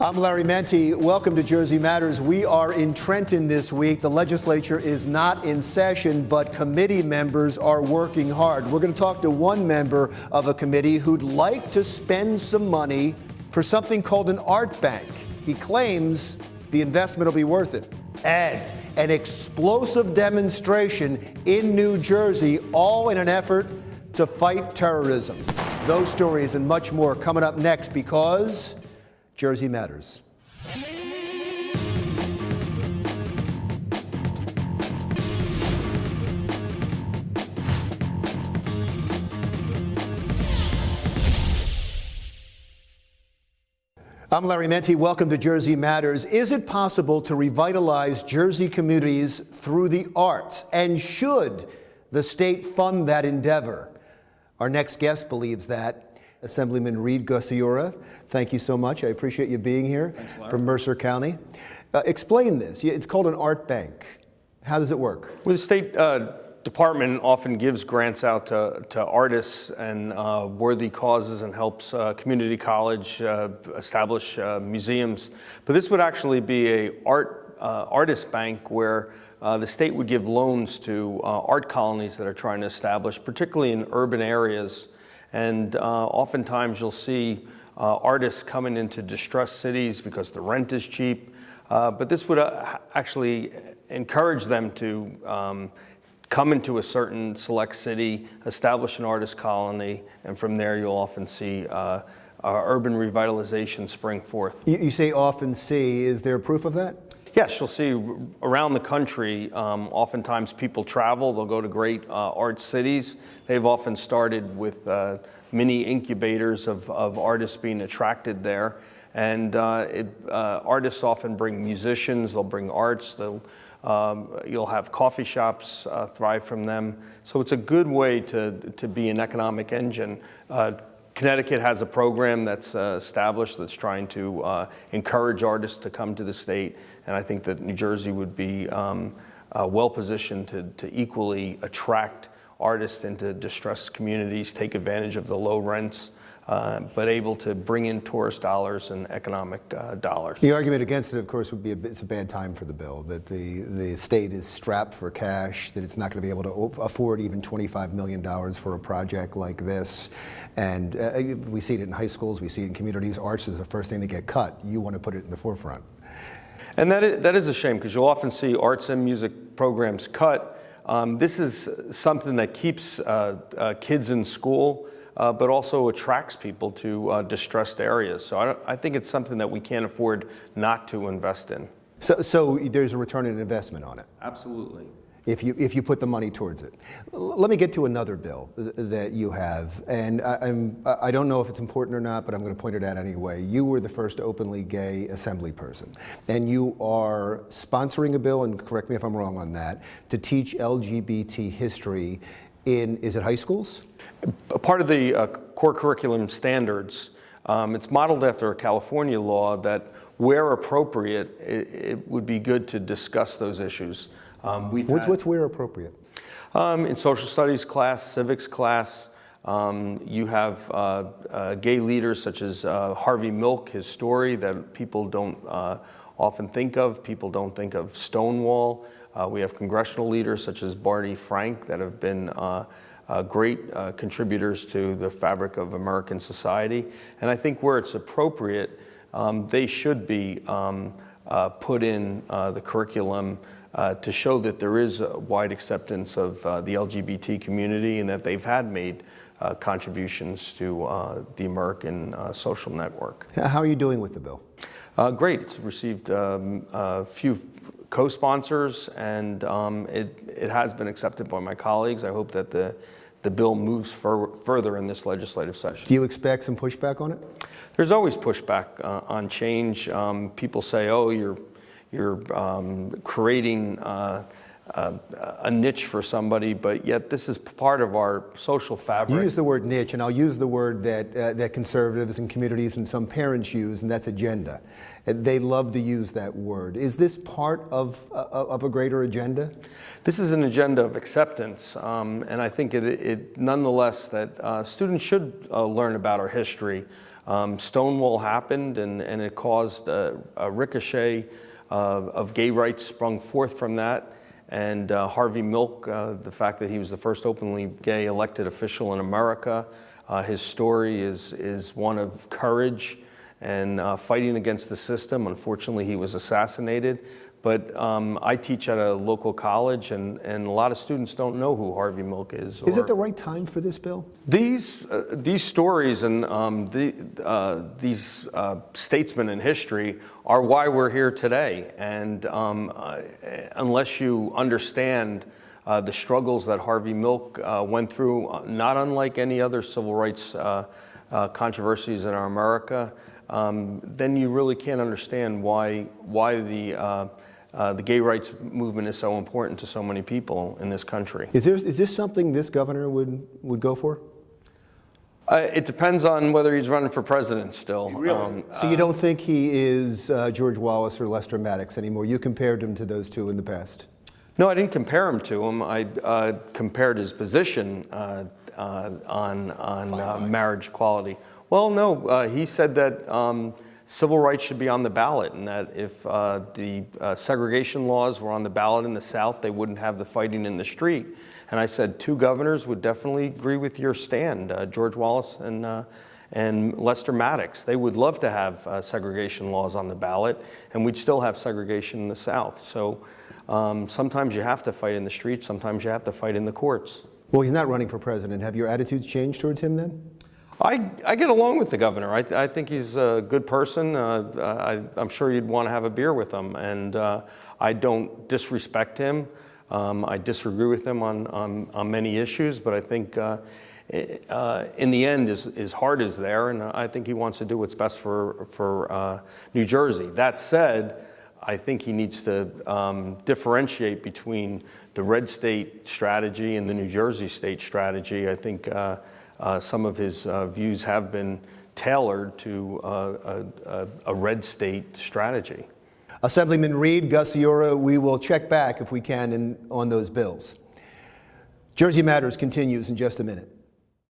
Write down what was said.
I'm Larry Menti. Welcome to Jersey Matters. We are in Trenton this week. The legislature is not in session, but committee members are working hard. We're going to talk to one member of a committee who'd like to spend some money for something called an art bank. He claims the investment will be worth it. And an explosive demonstration in New Jersey, all in an effort to fight terrorism. Those stories and much more coming up next, because Jersey Matters. I'm Larry Menti. Welcome to Jersey Matters. Is it possible to revitalize Jersey communities through the arts? And should the state fund that endeavor? Our next guest believes that. Assemblyman Reed Gusciora, thank you so much. I appreciate you being here. Thanks, from Mercer County. Explain this. It's called an art bank. How does it work? Well, the State Department often gives grants out to artists and worthy causes and helps community college establish museums. But this would actually be a artist bank where the state would give loans to art colonies that are trying to establish, particularly in urban areas. And oftentimes you'll see artists coming into distressed cities because the rent is cheap. But this would actually encourage them to come into a certain select city, establish an artist colony, and from there you'll often see urban revitalization spring forth. You say often see. Is there proof of that? Yes, you'll see around the country, oftentimes people travel, they'll go to great art cities. They've often started with mini incubators of artists being attracted there. And artists often bring musicians, they'll bring arts, you'll have coffee shops thrive from them. So it's a good way to be an economic engine. Connecticut has a program that's established that's trying to encourage artists to come to the state, and I think that New Jersey would be well positioned to equally attract artists into distressed communities, take advantage of the low rents, but able to bring in tourist dollars and economic dollars. The argument against it, of course, would be it's a bad time for the bill, that the state is strapped for cash, that it's not going to be able to afford even $25 million for a project like this. And we see it in high schools, we see it in communities. Arts is the first thing to get cut. You want to put it in the forefront. And that is a shame, because you'll often see arts and music programs cut. This is something that keeps kids in school, but also attracts people to distressed areas. So I think it's something that we can't afford not to invest in. So there's a return on investment on it? Absolutely. If you put the money towards it. Let me get to another bill that you have, and I don't know if it's important or not, but I'm going to point it out anyway. You were the first openly gay assembly person, and you are sponsoring a bill, and correct me if I'm wrong on that, to teach LGBT history in, is it high schools? A part of the core curriculum standards, it's modeled after a California law that where appropriate, it would be good to discuss those issues. What's where appropriate? In social studies class, civics class, you have gay leaders such as Harvey Milk, his story that people don't often think of. People don't think of Stonewall. We have congressional leaders such as Barney Frank that have been great contributors to the fabric of American society. And I think where it's appropriate, they should be put in the curriculum to show that there is a wide acceptance of the LGBT community and that they've had made contributions to the American social network. How are you doing with the bill? Great. It's received a few co-sponsors, and it has been accepted by my colleagues. I hope that the bill moves further in this legislative session. Do you expect some pushback on it? There's always pushback on change. People say, oh, you're creating a niche for somebody, but yet this is part of our social fabric. You use the word niche, and I'll use the word that conservatives and communities and some parents use, and that's agenda. They love to use that word. Is this part of a greater agenda? This is an agenda of acceptance, and I think it nonetheless that students should learn about our history. Stonewall happened, and it caused a ricochet of gay rights sprung forth from that. And Harvey Milk, the fact that he was the first openly gay elected official in America, his story is one of courage and fighting against the system. Unfortunately, he was assassinated. But I teach at a local college, and a lot of students don't know who Harvey Milk is. Is it the right time for this bill? These stories and these statesmen in history are why we're here today. And unless you understand the struggles that Harvey Milk went through, not unlike any other civil rights controversies in our America, then you really can't understand why the gay rights movement is so important to so many people in this country. Is this something this governor would go for? It depends on whether he's running for president still. Really? So you don't think he is George Wallace or Lester Maddox anymore? You compared him to those two in the past. No, I didn't compare him to him. I compared his position on marriage equality. Well, no, he said that civil rights should be on the ballot, and that if the segregation laws were on the ballot in the South, they wouldn't have the fighting in the street. And I said 2 governors would definitely agree with your stand, George Wallace and Lester Maddox. They would love to have segregation laws on the ballot, and we'd still have segregation in the South. So sometimes you have to fight in the streets, sometimes you have to fight in the courts. Well, he's not running for president. Have your attitudes changed towards him then? I get along with the governor. I think he's a good person. I'm sure you'd want to have a beer with him. And I don't disrespect him. I disagree with him on many issues, but I think in the end his heart is there, and I think he wants to do what's best for New Jersey. That said, I think he needs to differentiate between the red state strategy and the New Jersey state strategy. I think some of his views have been tailored to a red state strategy. Assemblyman Reed Gusciora, we will check back if we can on those bills. Jersey Matters continues in just a minute.